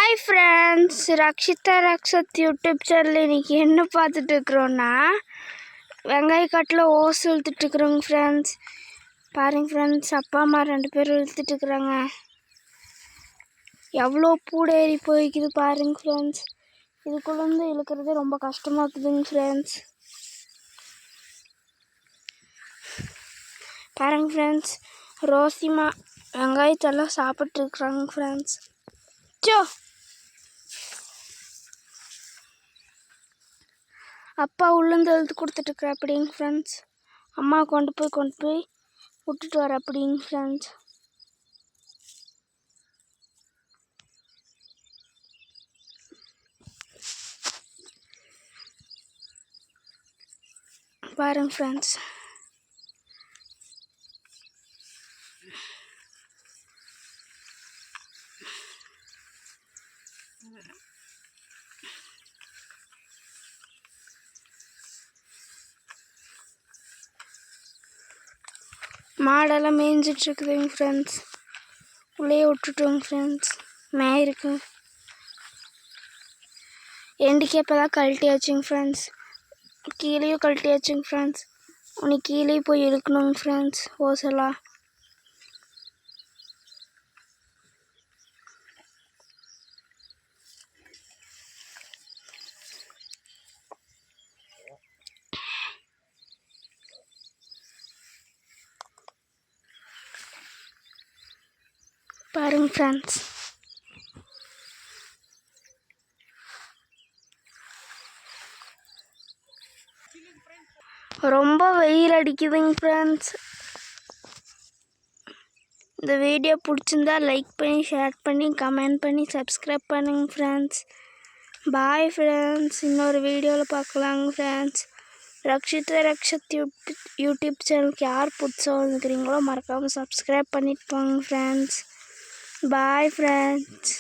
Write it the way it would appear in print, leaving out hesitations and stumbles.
Hi friends, Rakshitha Rakshath YouTube channel இன்றைக்கி என்ன பார்த்துட்ருக்குறோன்னா வெங்காய காட்டில் ஓஸ் இழுத்துட்ருக்குறோங்க ஃப்ரெண்ட்ஸ். பாருங்க ஃப்ரெண்ட்ஸ், அப்பா அம்மா 2 பேரும் இழுத்துட்ருக்குறாங்க. எவ்வளோ பூடேறி போய்க்குது பாருங்க ஃப்ரெண்ட்ஸ். இதுக்குள்ளேருந்து இழுக்கிறது ரொம்ப கஷ்டமாக இருக்குதுங்க ஃப்ரெண்ட்ஸ். பாருங்க ஃப்ரெண்ட்ஸ், ரோசிமா வெங்காயத்தெல்லாம் சாப்பிட்ருக்குறாங்க ஃப்ரெண்ட்ஸ். அப்பா உள்ளேருந்து எழுத்து கொடுத்துட்ருக்குற அப்படிங்க ஃப்ரெண்ட்ஸ். அம்மா கொண்டு போய் விட்டுட்டு வர அப்படிங்க ஃப்ரெண்ட்ஸ். பாருங்க ஃப்ரெண்ட்ஸ், மாடெல்லாம் மேய்ஞ்சிட்ருக்குதுங்க ஃப்ரெண்ட்ஸ். உள்ளே விட்டுட்டோங்க ஃப்ரெண்ட்ஸ், மேயிருக்கு. எண்டுக்கே இப்போ தான் கழட்டியாச்சுங்க ஃப்ரெண்ட்ஸ். கீழேயும் கழட்டியாச்சுங்க ஃப்ரெண்ட்ஸ். உனக்கு கீழே போய் இழுக்கணுங்க ஃப்ரெண்ட்ஸ் ஓசெல்லாம். பாருங்க ஃப்ரெண்ட்ஸ், ரொம்ப வெயில் அடிக்குதுங்க ஃப்ரெண்ட்ஸ். இந்த வீடியோ பிடிச்சிருந்தா லைக் பண்ணி, ஷேர் பண்ணி, கமெண்ட் பண்ணி, சப்ஸ்கிரைப் பண்ணுங்க ஃப்ரெண்ட்ஸ். பாய் ஃப்ரெண்ட்ஸ், இன்னொரு வீடியோவில் பார்க்கலாங்க ஃப்ரெண்ட்ஸ். ரக்ஷிதா ரக்ஷத் யூடியூப் சேனலுக்கு யார் புதுசாக வந்துக்கிறீங்களோ மறக்காமல் சப்ஸ்கிரைப் பண்ணிட்டு போங்க ஃப்ரெண்ட்ஸ். Bye friends.